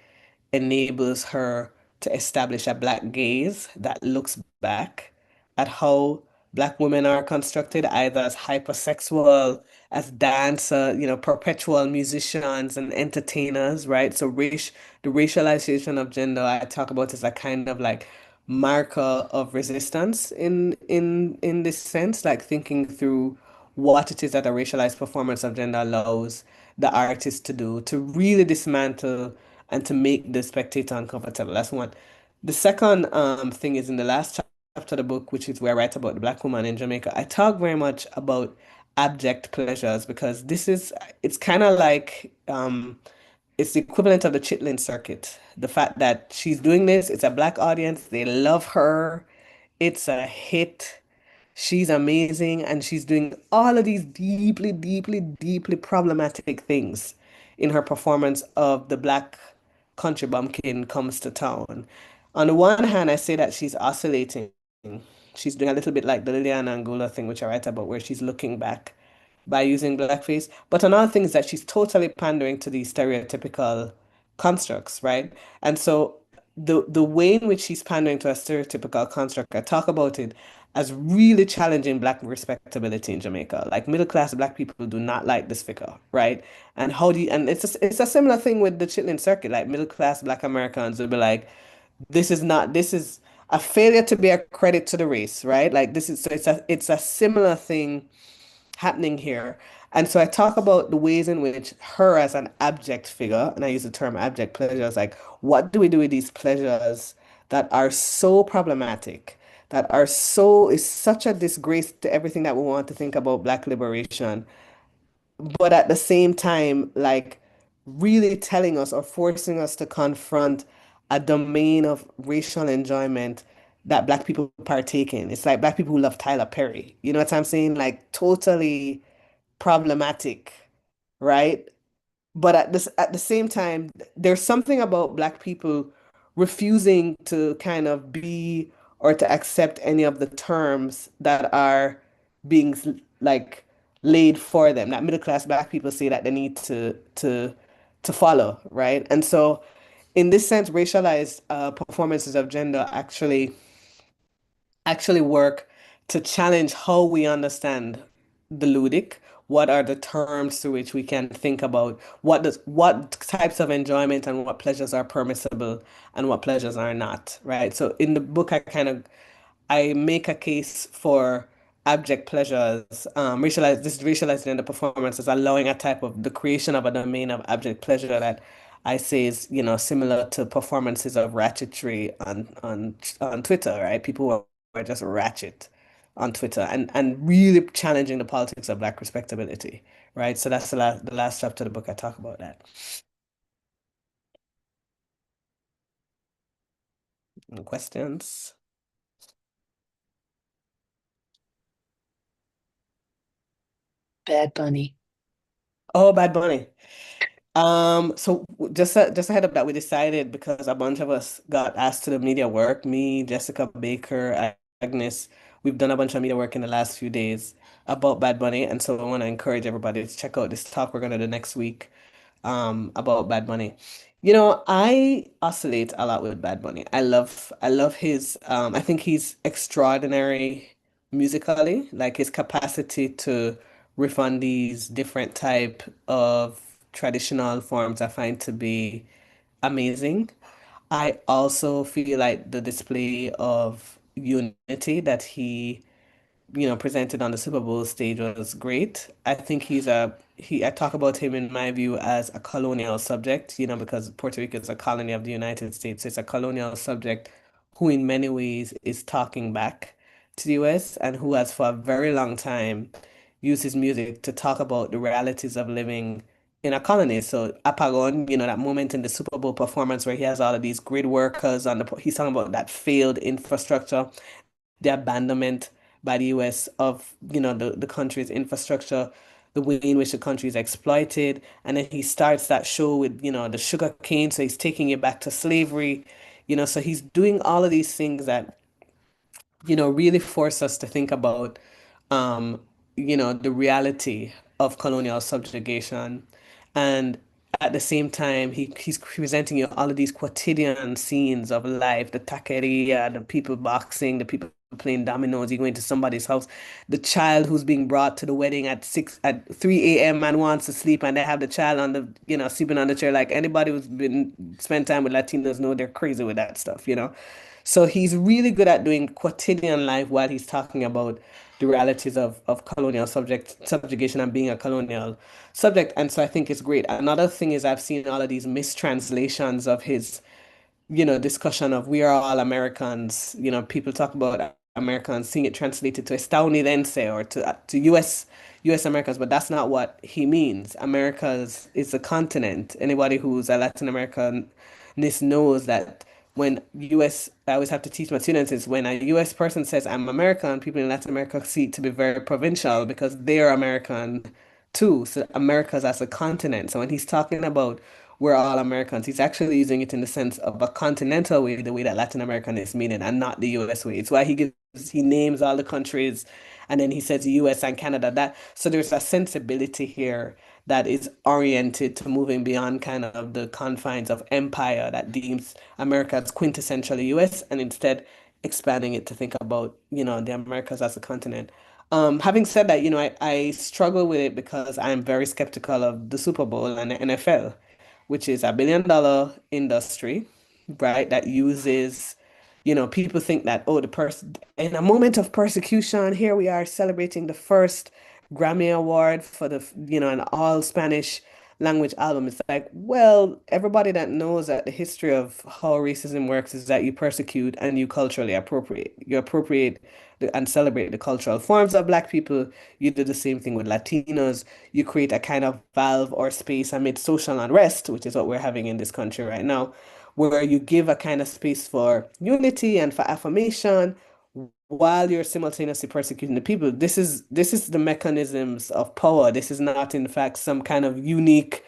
enables her to establish a black gaze that looks back at how black women are constructed, either as hypersexual, as dancer, perpetual musicians and entertainers, right? So the racialization of gender I talk about is a kind of like marker of resistance in this sense, like thinking through what it is that a racialized performance of gender allows the artist to do to really dismantle and to make the spectator uncomfortable. That's one. The second thing is in the last chapter of the book, which is where I write about the black woman in Jamaica. I talk very much about abject pleasures because it's kind of like it's the equivalent of the Chitlin circuit. The fact that she's doing this, it's a black audience, they love her, it's a hit. She's amazing, and she's doing all of these deeply, deeply, deeply problematic things in her performance of The Black Country Bumpkin Comes to Town. On the one hand, I say that she's oscillating. She's doing a little bit like the Liliana Angola thing, which I write about, where she's looking back by using blackface. But another thing is that she's totally pandering to these stereotypical constructs, right? And so the way in which she's pandering to a stereotypical construct, I talk about it as really challenging black respectability in Jamaica. Like middle class black people do not like this figure, right? And how do you, and it's a similar thing with the Chitlin circuit. Like middle class black Americans will be like, this is a failure to be a credit to the race, right? Like this is so it's a similar thing happening here. And so I talk about the ways in which her as an abject figure, and I use the term abject pleasures, like what do we do with these pleasures that are so problematic, that are so, is such a disgrace to everything that we want to think about Black liberation, but at the same time, like really telling us or forcing us to confront a domain of racial enjoyment that Black people partake in. It's like Black people who love Tyler Perry. You know what I'm saying? Like totally problematic, right? But at the same time, there's something about Black people refusing to kind of be or to accept any of the terms that are being like laid for them. That middle class Black people say that they need to follow, right? And so, in this sense, racialized performances of gender actually work to challenge how we understand the ludic. What are the terms to which we can think about what types of enjoyment and what pleasures are permissible and what pleasures are not, right? So in the book, I make a case for abject pleasures, racialized in the performances, allowing a type of the creation of a domain of abject pleasure that I say is, similar to performances of ratchetry on Twitter, right? People who are just ratchet on Twitter and really challenging the politics of Black respectability, right? So that's the last chapter of the book. I talk about that. Any questions? Bad Bunny. Oh, Bad Bunny. So just a head up that we decided because a bunch of us got asked to the media work, me, Jessica Baker, Agnes, we've done a bunch of media work in the last few days about Bad Bunny, and so I want to encourage everybody to check out this talk we're gonna do next week about Bad Bunny. I oscillate a lot with Bad Bunny. I love his I think he's extraordinary musically, like his capacity to riff on these different type of traditional forms I find to be amazing. I also feel like the display of unity that he presented on the Super Bowl stage was great. I think I talk about him in my view as a colonial subject, because Puerto Rico is a colony of the United States. It's a colonial subject who in many ways is talking back to the US and who has for a very long time used his music to talk about the realities of living in a colony. So Apagon, that moment in the Super Bowl performance where he has all of these grid workers he's talking about that failed infrastructure, the abandonment by the US of, the country's infrastructure, the way in which the country is exploited. And then he starts that show with, the sugar cane. So he's taking it back to slavery, so he's doing all of these things that really force us to think about, um, the reality of colonial subjugation. And at the same time, he's presenting you all of these quotidian scenes of life, the taqueria, the people boxing, the people playing dominoes, you go into somebody's house, the child who's being brought to the wedding at 3 a.m. and wants to sleep, and they have the child on the, sleeping on the chair. Like anybody who's been spent time with Latinos know they're crazy with that stuff. So he's really good at doing quotidian life while he's talking about the realities of colonial subjugation and being a colonial subject. And so I think it's great. Another thing is I've seen all of these mistranslations of his discussion of we are all Americans. People talk about Americans, seeing it translated to estadounidense or to US Americans, but that's not what he means. Americas is a continent. Anybody who's a Latin Americanist knows that when US, I always have to teach my students is when a US person says I'm American, people in Latin America see it to be very provincial because they're American too. So Americas as a continent. So when he's talking about we're all Americans, he's actually using it in the sense of a continental way, the way that Latin American is meaning, and not the US way. It's why he names all the countries and then he says US and Canada. That so there's a sensibility here that is oriented to moving beyond kind of the confines of empire that deems America as quintessentially US and instead expanding it to think about, the Americas as a continent. Having said that, I struggle with it because I'm very skeptical of the Super Bowl and the NFL, which is $1 billion industry, right? That uses, people think that, oh, the person in a moment of persecution, here we are celebrating the first Grammy Award for an all Spanish language album. It's like, well, everybody that knows that the history of how racism works is that you persecute and you culturally appropriate. You appropriate and celebrate the cultural forms of Black people. You do the same thing with Latinos. You create a kind of valve or space amid social unrest, which is what we're having in this country right now, where you give a kind of space for unity and for affirmation while you're simultaneously persecuting the people. This is the mechanisms of power. This is not, in fact, some kind of unique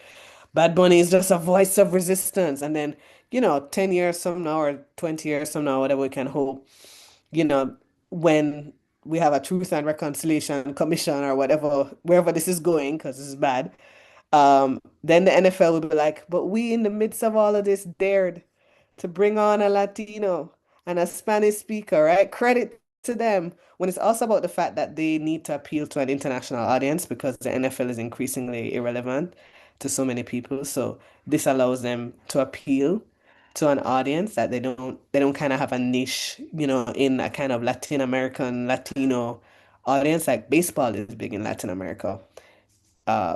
Bad Bunny is just a voice of resistance. And then, 10 years from now or 20 years from now, whatever we can hope, you know, when we have a Truth and Reconciliation Commission or whatever, wherever this is going, because this is bad, then the NFL will be like, but we in the midst of all of this dared to bring on a Latino and a Spanish speaker, right? Credit to them when it's also about the fact that they need to appeal to an international audience because the NFL is increasingly irrelevant to so many people. So this allows them to appeal to an audience that they don't kind of have a niche, in a kind of Latin American, Latino audience. Like baseball is big in Latin America.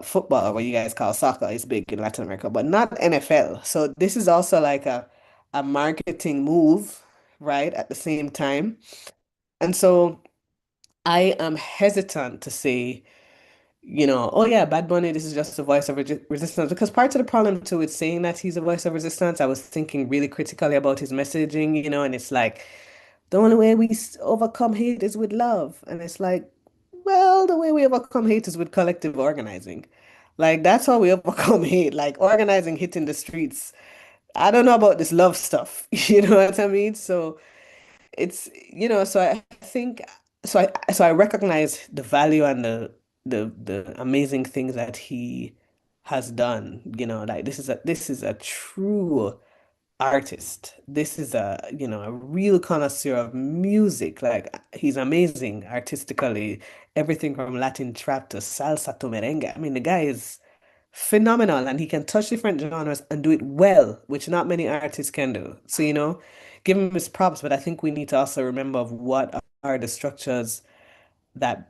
Football, what you guys call soccer, is big in Latin America, but not NFL. So this is also like a marketing move, right? At the same time. And so I am hesitant to say, oh yeah, Bad Bunny, this is just a voice of resistance. Because part of the problem too with saying that he's a voice of resistance, I was thinking really critically about his messaging, and it's like the only way we overcome hate is with love. And it's like, well, the way we overcome hate is with collective organizing. Like that's how we overcome hate, like organizing, hitting the streets. I don't know about this love stuff. You know what I mean? So it's, so I think, so I recognize the value and the amazing things that he has done. Like this is a true artist. This is a real connoisseur of music. Like he's amazing artistically. Everything from Latin trap to salsa to merengue. I mean, the guy is phenomenal and he can touch different genres and do it well, which not many artists can do. So, give him his props, but I think we need to also remember of what are the structures that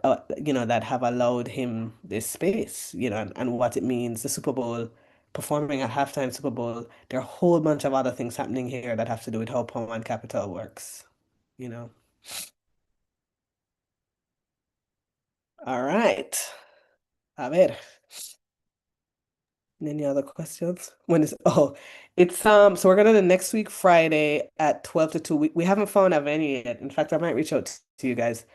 have allowed him this space, and what it means. The Super Bowl, performing at halftime Super Bowl, there are a whole bunch of other things happening here that have to do with how Power and Capital works, you know. All right. A ver. Any other questions? When is it's so we're gonna do next week Friday at 12 to 2. We haven't found a venue yet. In fact, I might reach out to you guys.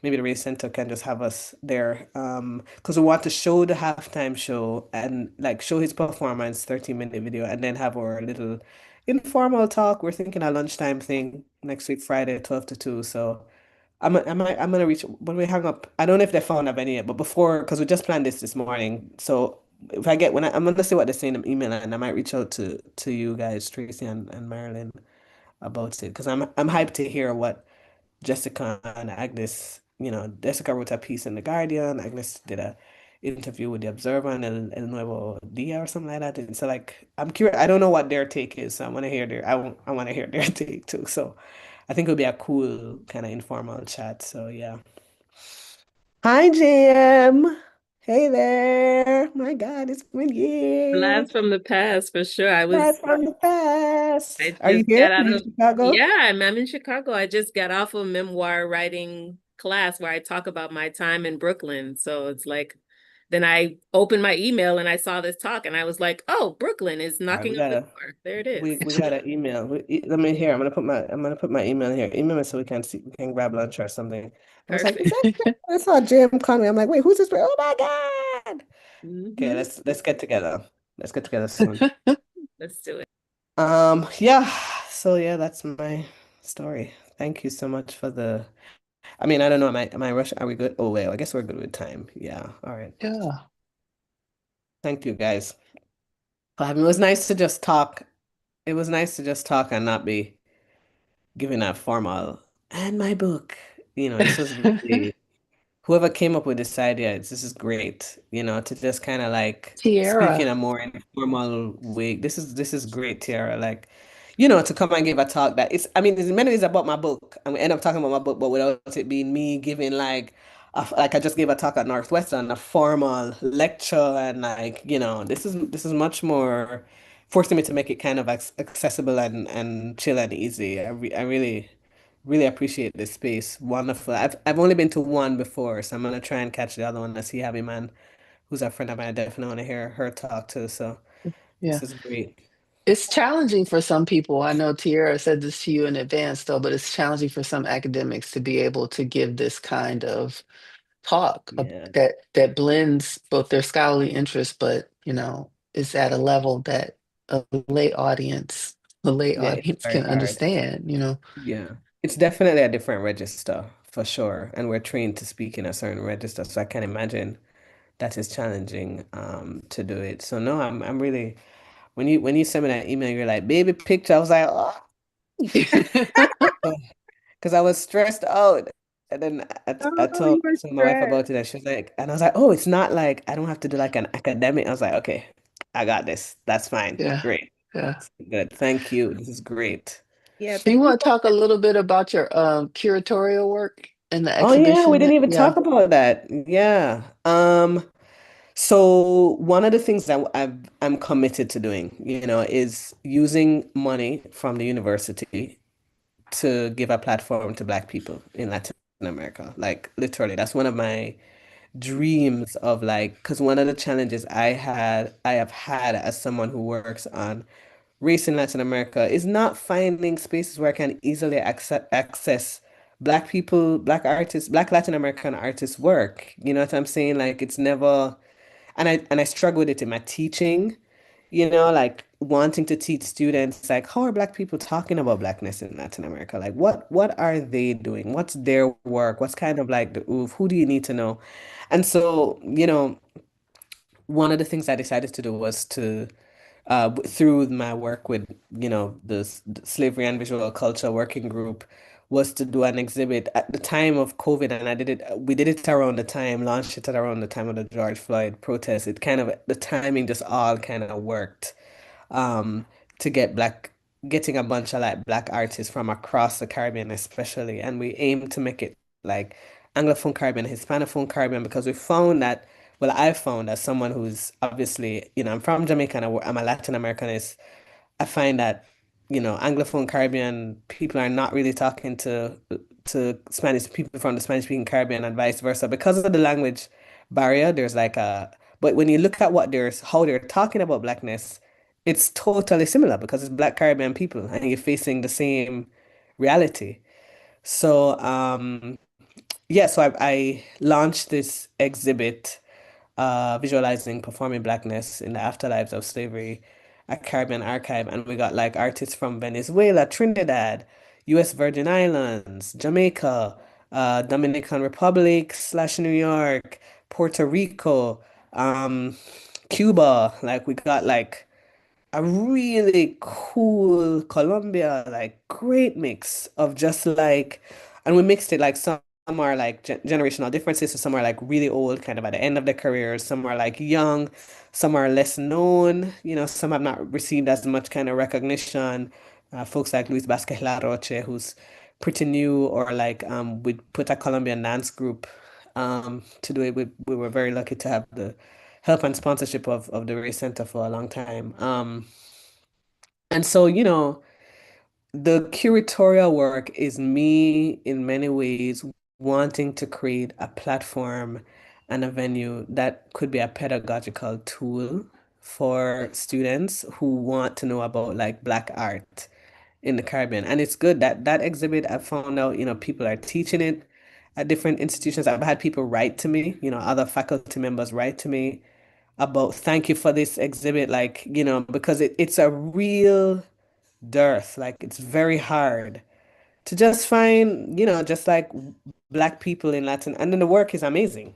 Maybe the Race Center can just have us there. Because we want to show the halftime show and like show his performance, 30-minute video, and then have our little informal talk. We're thinking a lunchtime thing next week Friday, 12 to 2. So I'm gonna reach when we hang up. I don't know if they found a venue yet, but before, because we just planned this morning. So if I get when I'm gonna see what they say in the email, and I might reach out to you guys, Tracy and Marilyn, about it, because I'm hyped to hear what Jessica and Agnes. Jessica wrote a piece in The Guardian. Agnes did a interview with The Observer and El Nuevo Dia or something like that. And so like I'm curious. I don't know what their take is, so I want to hear their take too. So I think it'll be a cool kind of informal chat. So yeah. Hi, Jam. Hey there. My God, it's been years. Blast from the past for sure. Blast from the past. I Are you just here? got out You in of, Chicago? yeah, I'm in Chicago. I just got off a memoir writing class where I talk about my time in Brooklyn. So it's like, then I opened my email and I saw this talk and I was like, oh, Brooklyn is All right, knocking we on the gotta door. There it we is. got an email. Let me hear. I'm gonna put my email here. Email me so we can grab lunch or something. I was like, is Perfect. that I saw Jim Conway. I'm like, wait, who's this? Oh my God. Okay, Hmm. let's get together. Let's get together soon. Let's do it. Yeah. So yeah, that's my story. Thank you so much for the. I mean, I don't know. Am I rushing? Are we good? Oh wait, I guess we're good with time. Yeah. All right. Yeah. Thank you guys. It was nice to just talk. It was nice to just talk and not be giving a formal and my book. This was really whoever came up with this idea. This is great. To just kind of like speak in Tiara. a more informal way. This is great, Tiara. Like, to come and give a talk that it's. I mean, in many ways about my book, and we end up talking about my book, but without it being me giving like I just gave a talk at Northwestern, a formal lecture, and like this is much more forcing me to make it kind of accessible and chill and easy. I really. Really appreciate this space. Wonderful. I've only been to one before, so I'm gonna try and catch the other one. I see Abby Man, who's a friend of mine. I definitely want to hear her talk too. So Yeah. this is great. It's challenging for some people. I know Tiara said this to you in advance, though, but it's challenging for some academics to be able to give this kind of talk Yeah. that blends both their scholarly interests, but is at a level that the lay Yeah, it's audience very can hard. understand. Yeah. It's definitely a different register for sure. And we're trained to speak in a certain register. So I can imagine that is challenging to do it. So no, I'm really when you sent me that email, you're like, baby picture. I was like, oh, because I was stressed out. And then I Oh, you were told my wife stressed. about it, and she was like, and I was like, oh, it's not like I don't have to do like an academic. I was like, okay, I got this. That's fine. Yeah, Great. yeah. Good. Thank you. This is great. Yeah, Do you thank you want to so talk a little bit about your curatorial work and the Oh yeah, we exhibition didn't that, even yeah. talk about that. Yeah. So one of the things that I'm committed to doing, is using money from the university to give a platform to Black people in Latin America. Like literally, that's one of my dreams of like, because one of the challenges I have had as someone who works on race in Latin America is not finding spaces where I can easily access Black people, Black artists, Black Latin American artists' work. You know what I'm saying? Like it's never, and I struggle with it in my teaching. Like wanting to teach students like how are Black people talking about Blackness in Latin America? Like what are they doing? What's their work? What's kind of like the oof? Who do you need to know? And so, one of the things I decided to do was to through my work with, the Slavery and Visual Culture Working Group, was to do an exhibit at the time of COVID, and we did it around the time, launched it at around the time of the George Floyd protest. It kind of, the timing just all kind of worked um, to getting a bunch of like black artists from across the Caribbean, especially. And we aim to make it like Anglophone Caribbean, Hispanophone Caribbean, because we found that, well, I found as someone who's obviously, I'm from Jamaica and I'm a Latin Americanist. I find that, Anglophone Caribbean people are not really talking to Spanish people from the Spanish speaking Caribbean and vice versa because of the language barrier. There's like but when you look at how they're talking about blackness, it's totally similar because it's Black Caribbean people and you're facing the same reality. So, yeah, so I launched this exhibit, visualizing performing blackness in the afterlives of slavery at Caribbean Archive, and we got like artists from Venezuela, Trinidad, U.S. Virgin Islands, Jamaica, Dominican Republic slash New York, Puerto Rico, Cuba. Like we got like a really cool Colombia, like great mix of just like, and we mixed it like some are like generational differences, so some are like really old, kind of at the end of their careers, some are like young, some are less known, some have not received as much kind of recognition. Folks like Luis Vasquez La Roche, who's pretty new, or like we put a Colombian dance group to do it. We were very lucky to have the help and sponsorship of the Race Center for a long time. And so, the curatorial work is me in many ways wanting to create a platform and a venue that could be a pedagogical tool for students who want to know about like Black art in the Caribbean. And it's good that that exhibit, I found out, people are teaching it at different institutions. I've had people write to me, other faculty members write to me about thank you for this exhibit, like, because it's a real dearth. Like it's very hard to just find, just like black people in Latin, and then the work is amazing.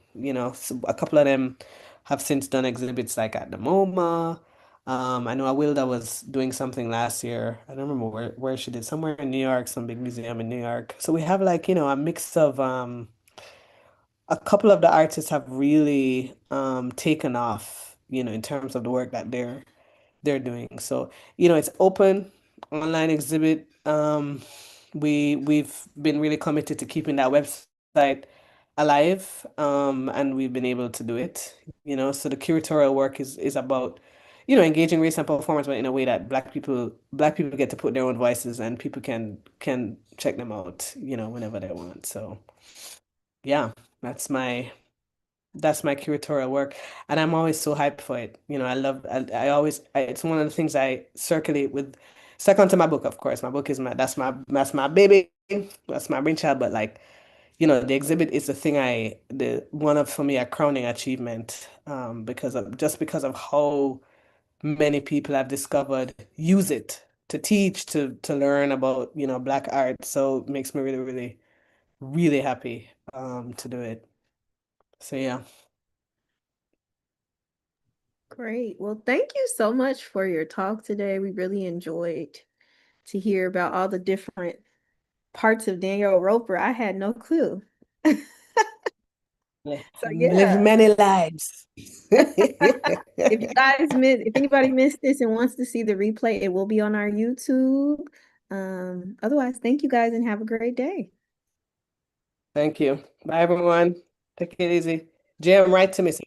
So a couple of them have since done exhibits like at the MoMA. I know Awilda was doing something last year. I don't remember where she did, somewhere in New York, some big museum in New York. So we have like, a mix of a couple of the artists have really taken off, in terms of the work that they're doing. So, it's open online exhibit. We've been really committed to keeping that website alive, and we've been able to do it. So the curatorial work is about, engaging race and performance, but in a way that black people get to put their own voices, and people can check them out, whenever they want. So yeah, that's my that's my curatorial work, and I'm always so hyped for it. I always, it's one of the things I circulate with. Second to my book, of course. My book is that's my baby, that's my brainchild. But like, the exhibit is the thing the one of for me a crowning achievement, because of how many people have discovered use it to teach, to learn about, Black art. So it makes me really, really, really happy to do it. So yeah. Great. Well, thank you so much for your talk today. We really enjoyed to hear about all the different parts of Danielle Roper. I had no clue. Yeah. So Live yeah, many lives. if anybody missed this and wants to see the replay, it will be on our YouTube. Otherwise, thank you guys and have a great day. Thank you. Bye, everyone. Take it easy. Jam, write to me.